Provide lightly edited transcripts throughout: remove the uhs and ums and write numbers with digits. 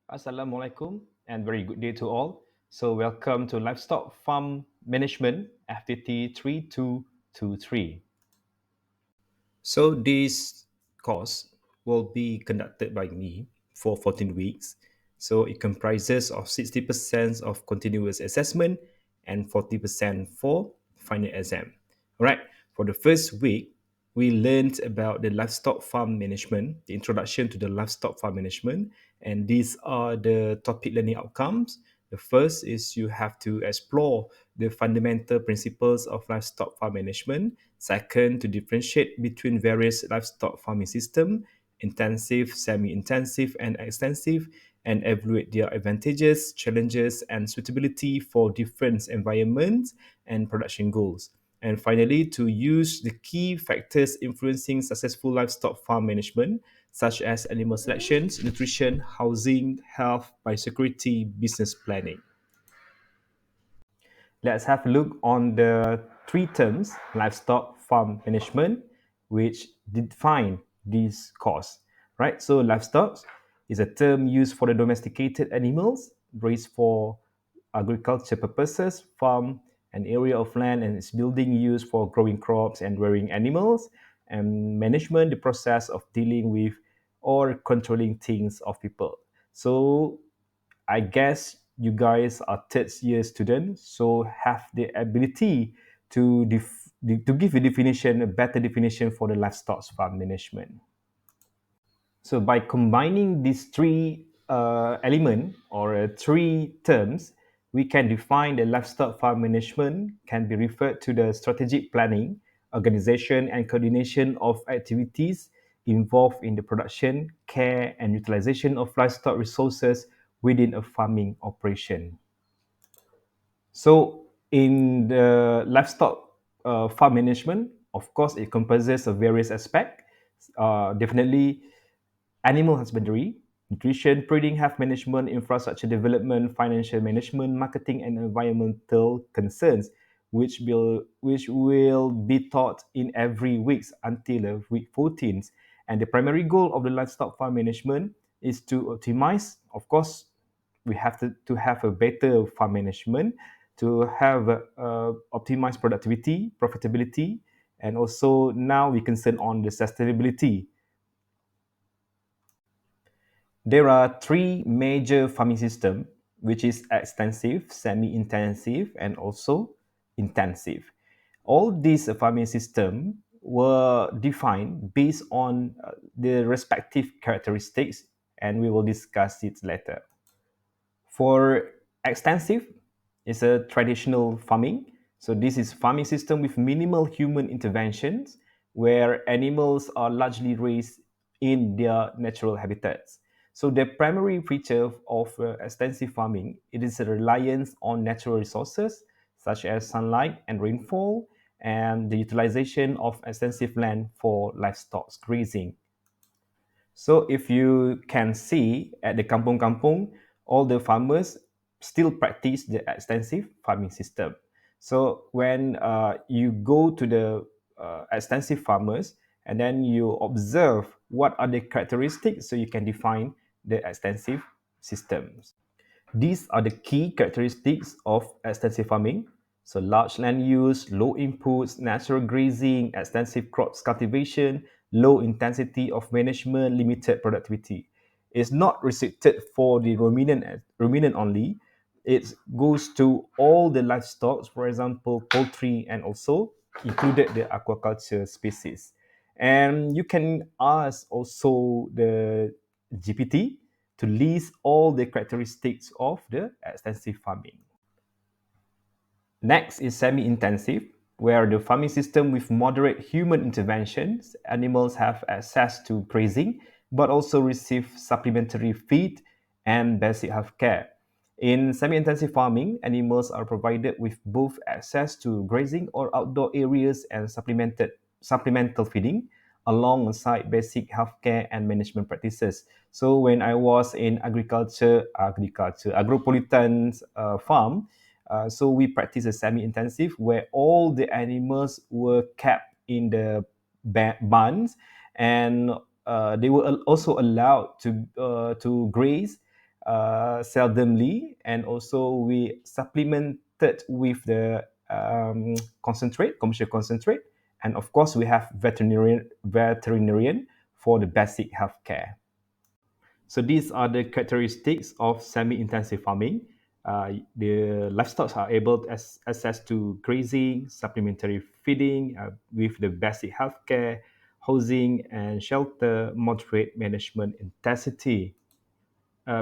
Assalamualaikum and very good day to all. So, welcome to Livestock Farm Management FTT 3223. So, this course will be conducted by me for 14 weeks. So, it comprises of 60% of continuous assessment and 40% for final exam. All right, for the first week, we learned about the livestock farm management, the introduction to the livestock farm management, and these are the topic learning outcomes. The first is you have to explore the fundamental principles of livestock farm management. Second, to differentiate between various livestock farming systems, intensive, semi-intensive, and extensive, and evaluate their advantages, challenges, and suitability for different environments and production goals. And finally, to use the key factors influencing successful livestock farm management, such as animal selections, nutrition, housing, health, biosecurity, business planning. Let's have a look on the three terms livestock farm management, which define these costs. Right? So, livestock is a term used for the domesticated animals raised for agriculture purposes, farm an area of land and its building used for growing crops and rearing animals, and management, the process of dealing with or controlling things of people. So, I guess you guys are third year students, so have the ability to to give a definition, a better definition for the livestock farm management. So by combining these three element or three terms, we can define the livestock farm management can be referred to the strategic planning, organization, and coordination of activities involved in the production, care, and utilization of livestock resources within a farming operation. So, in the livestock farm management, of course, it comprises of various aspects. Definitely, animal husbandry, nutrition, breeding, health management, infrastructure development, financial management, marketing, and environmental concerns, which will be taught in every week until week 14. And the primary goal of the livestock farm management is to optimize, of course, we have to have a better farm management to have optimized productivity, profitability, and also now we concern on the sustainability. There are three major farming systems, which is extensive, semi-intensive, and also intensive. All these farming systems were defined based on the respective characteristics, and we will discuss it later. For extensive, it's a traditional farming. So this is farming system with minimal human interventions, where animals are largely raised in their natural habitats. So the primary feature of extensive farming, it is a reliance on natural resources such as sunlight and rainfall, and the utilization of extensive land for livestock grazing. So if you can see at the kampung-kampung, all the farmers still practice the extensive farming system. So when you go to the extensive farmers and then you observe what are the characteristics, so you can define the extensive systems. These are the key characteristics of extensive farming. So large land use, low inputs, natural grazing, extensive crops cultivation, low intensity of management, limited productivity. It's not restricted for the ruminant only. It goes to all the livestock, for example, poultry, and also included the aquaculture species. And you can ask also the GPT to list all the characteristics of the extensive farming. Next is semi-intensive, where the farming system with moderate human interventions, animals have access to grazing, but also receive supplementary feed and basic health care. In semi-intensive farming, animals are provided with both access to grazing or outdoor areas and supplemental feeding alongside basic healthcare and management practices. So when I was in agropolitan farm, so we practice a semi-intensive where all the animals were kept in the barns, and they were also allowed to graze seldomly, and also we supplemented with the concentrate, commercial concentrate, and of course we have veterinarian for the basic healthcare. So these are the characteristics of semi-intensive farming. The livestock are able to access to grazing, supplementary feeding with the basic healthcare, housing and shelter, moderate management intensity.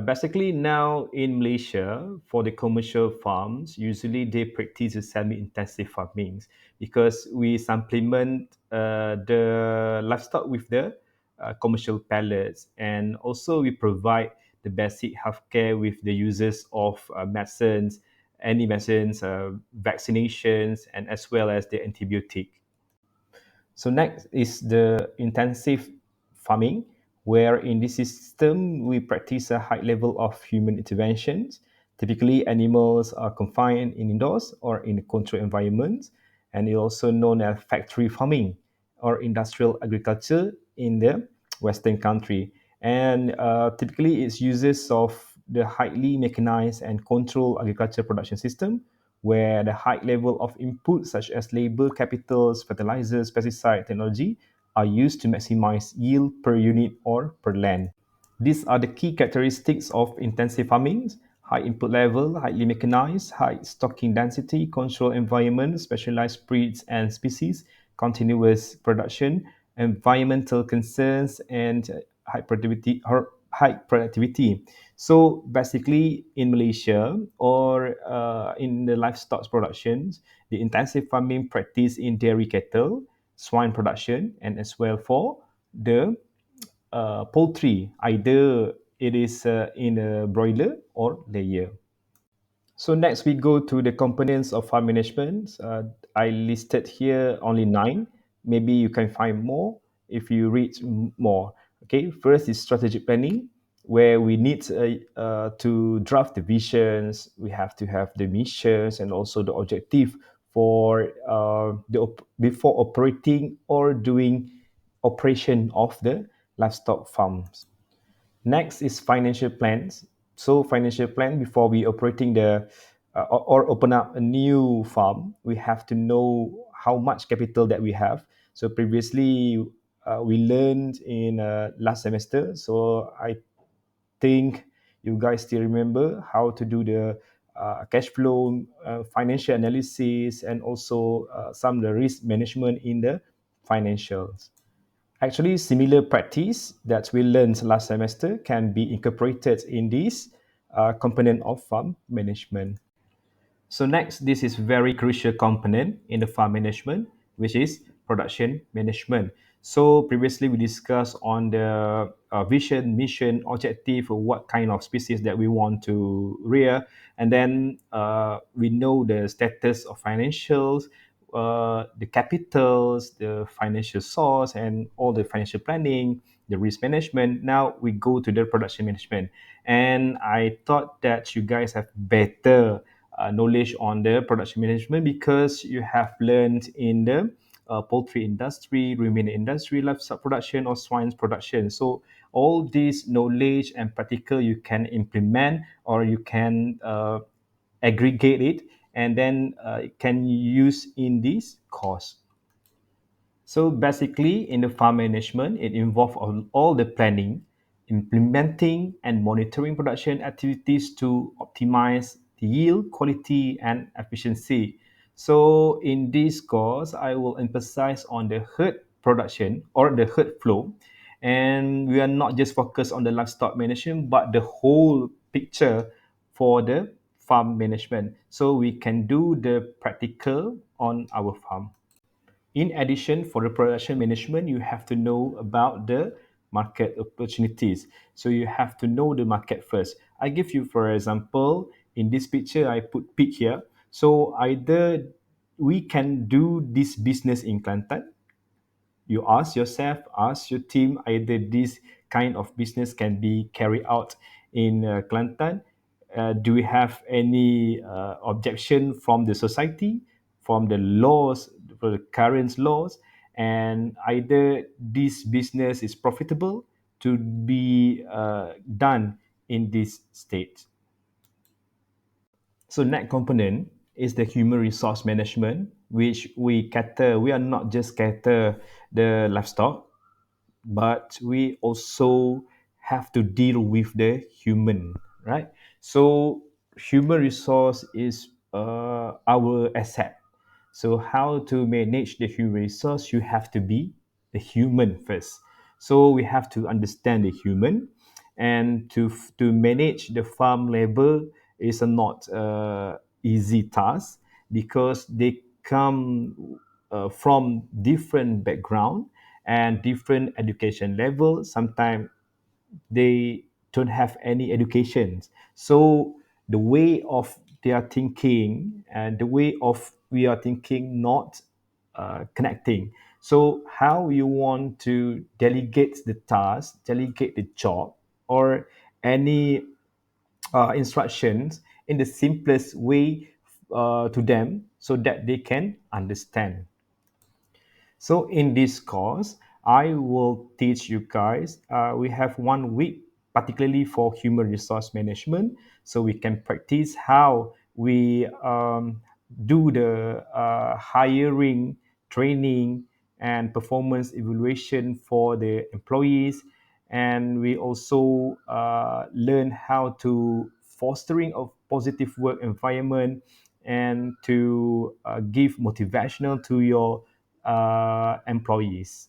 Basically, now in Malaysia, for the commercial farms, usually they practice a semi-intensive farming because we supplement the livestock with the commercial pellets, and also we provide the basic healthcare with the uses of medicines, any medicines, vaccinations, and as well as the antibiotic. So next is the intensive farming, where in this system we practice a high level of human interventions. Typically, animals are confined in indoors or in controlled environments, and it also known as factory farming or industrial agriculture in the Western country. And typically, it's uses of the highly mechanized and controlled agriculture production system, where the high level of inputs such as labor, capitals, fertilizers, pesticide technology are used to maximize yield per unit or per land. These are the key characteristics of intensive farming: high input level, highly mechanized, high stocking density, controlled environment, specialized breeds and species, continuous production, environmental concerns, and high productivity. So basically, in Malaysia or in the livestock productions, the intensive farming practice in dairy cattle, swine production, and as well for the poultry, either it is in a broiler or layer. So next we go to the components of farm management. I listed here only 9. Maybe you can find more if you read more. Okay, first is strategic planning, where we need to draft the visions. We have to have the missions and also the objective for before operating or doing operation of the livestock farms. Next is financial plans. So financial plan before we operating the or open up a new farm, we have to know how much capital that we have. So previously we learned in last semester. So I think you guys still remember how to do the cash flow, financial analysis, and also some of the risk management in the financials. Actually, similar practice that we learned last semester can be incorporated in this component of farm management. So next, this is very crucial component in the farm management, which is production management. So previously we discussed on the vision, mission, objective, or what kind of species that we want to rear, and then we know the status of financials, the capitals, the financial source, and all the financial planning, the risk management. Now we go to the production management, and I thought that you guys have better knowledge on the production management because you have learned in the poultry industry, ruminant industry, livestock production, or swine production. So all this knowledge and practical you can implement or you can aggregate it and then can use in this course. So basically, in the farm management, it involves all the planning, implementing, and monitoring production activities to optimize the yield, quality, and efficiency. So in this course, I will emphasize on the herd production or the herd flow, and we are not just focused on the livestock management, but the whole picture for the farm management. So we can do the practical on our farm. In addition, for the production management, you have to know about the market opportunities. So you have to know the market first. I give you, for example, in this picture, I put pig here. So either we can do this business in Kelantan, you ask yourself, ask your team, either this kind of business can be carried out in Kelantan. Do we have any objection from the society, from the laws, from the current laws, and either this business is profitable to be done in this state. So next component is the human resource management, which we cater. We are not just cater the livestock, but we also have to deal with the human, right? So human resource is our asset. So how to manage the human resource? You have to be the human first. So we have to understand the human, and to manage the farm labor is a not easy task, because they come from different background and different education level. Sometimes they don't have any education. So the way of their thinking and the way of we are thinking not connecting. So how you want to delegate the task, delegate the job, or any instructions in the simplest way to them, so that they can understand. So in this course, I will teach you guys. We have 1 week, particularly for human resource management, so we can practice how we do the hiring, training, and performance evaluation for the employees, and we also learn how to fostering a positive work environment, and to give motivational to your employees.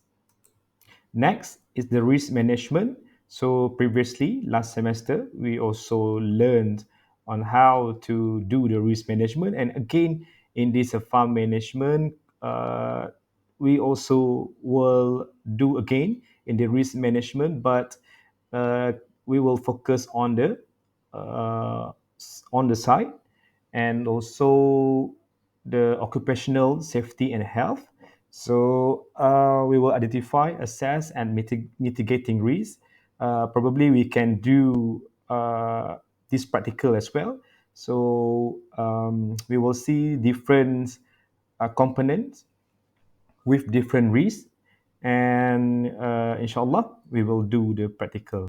Next is the risk management. So previously, last semester, we also learned on how to do the risk management. And again, in this farm management, we also will do again in the risk management, but uh, we will focus uh, on the side, and also the occupational safety and health. So we will identify, assess, and mitigating risks. Probably we can do this practical as well. So we will see different components with different risks, and inshallah we will do the practical.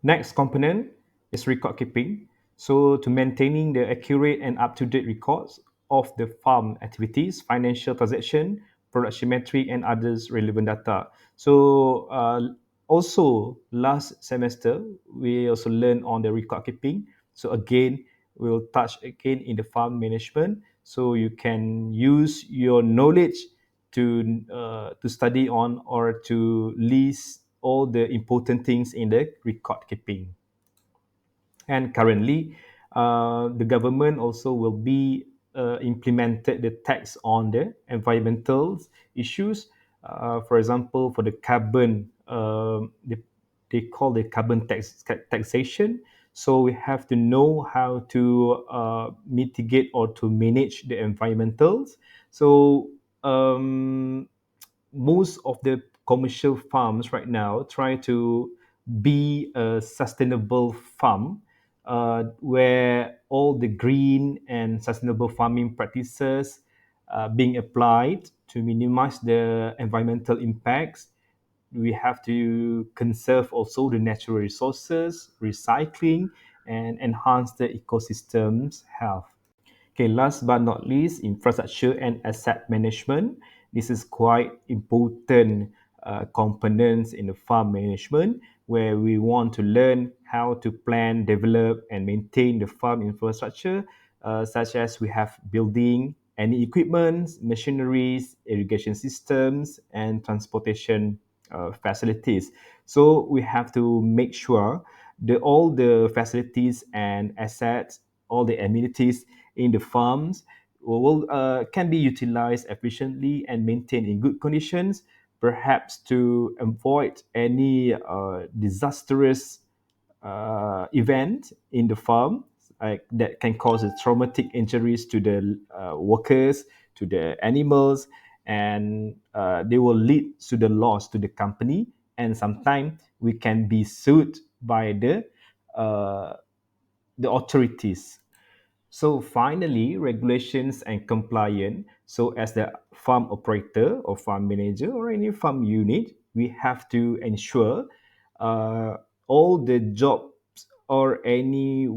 Next component is record keeping. So to maintaining the accurate and up-to-date records of the farm activities, financial transaction, production metric, and others relevant data. So also last semester, we also learned on the record keeping. So again, we will touch again in the farm management. So you can use your knowledge to study on, or to list all the important things in the record keeping. And currently, the government also will be implemented the tax on the environmental issues. For example, for the carbon, they call the carbon taxation. So we have to know how to mitigate or to manage the environmentals. So most of the commercial farms right now try to be a sustainable farm, where all the green and sustainable farming practices being applied to minimize the environmental impacts. We have to conserve also the natural resources, recycling, and enhance the ecosystem's health. Okay, last but not least, infrastructure and asset management. This is quite important components in the farm management, where we want to learn how to plan, develop, and maintain the farm infrastructure, such as we have building, any equipment, machineries, irrigation systems, and transportation facilities. So we have to make sure all the facilities and assets, all the amenities in the farms can be utilized efficiently and maintained in good conditions, perhaps to avoid any disastrous event in the farm, that can cause traumatic injuries to the workers, to the animals, and they will lead to the loss to the company. And sometimes we can be sued by uh, the authorities. So finally, regulations and compliance. So as the farm operator or farm manager or any farm unit, we have to ensure uh, all the jobs or any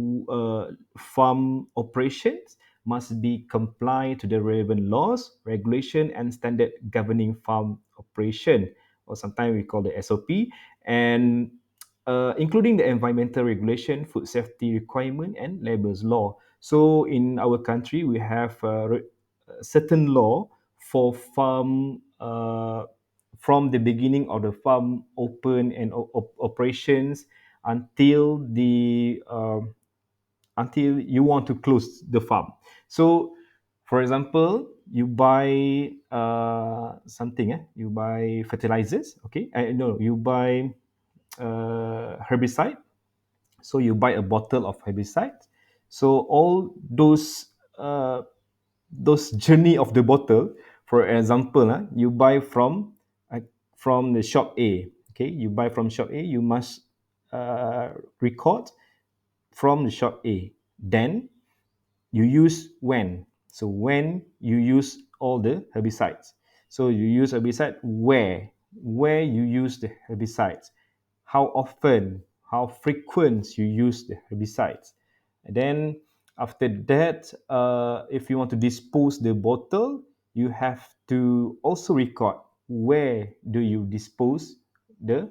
farm operations must be comply to the relevant laws, regulation, and standard governing farm operation, or sometimes we call the SOP, and including the environmental regulation, food safety requirement, and labor's law. So in our country, we have certain law for farm from the beginning of the farm open and operations until the until you want to close the farm. So, for example, you buy something, you buy fertilizers, okay? No, you buy herbicide. So you buy a bottle of herbicide. So all those journey of the bottle, for example, you buy from the shop A. Okay, you buy from shop A, you must record from the shop A. Then you use when. So when you use all the herbicides. So you use herbicide where you use the herbicides, how often, how frequent you use the herbicides. And then after that, if you want to dispose the bottle, you have to also record where do you dispose the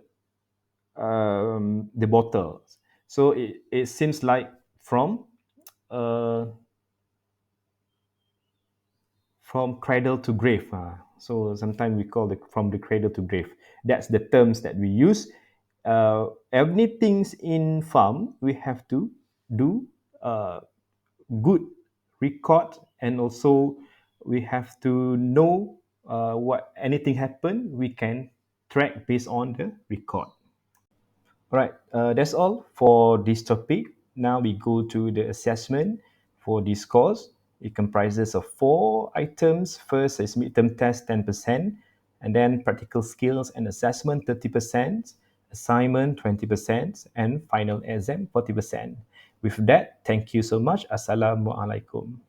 the bottles. So it seems like from uh, from cradle to grave. So sometimes we call it from the cradle to grave. That's the terms that we use. Everything in farm we have to do uh, good record, and also we have to know what anything happen. We can track based on the record. All right, that's all for this topic. Now we go to the assessment for this course. It comprises of 4 items. First is midterm test 10%, and then practical skills and assessment 30%, assignment 20%, and final exam 40%. With that, thank you so much. Assalamualaikum.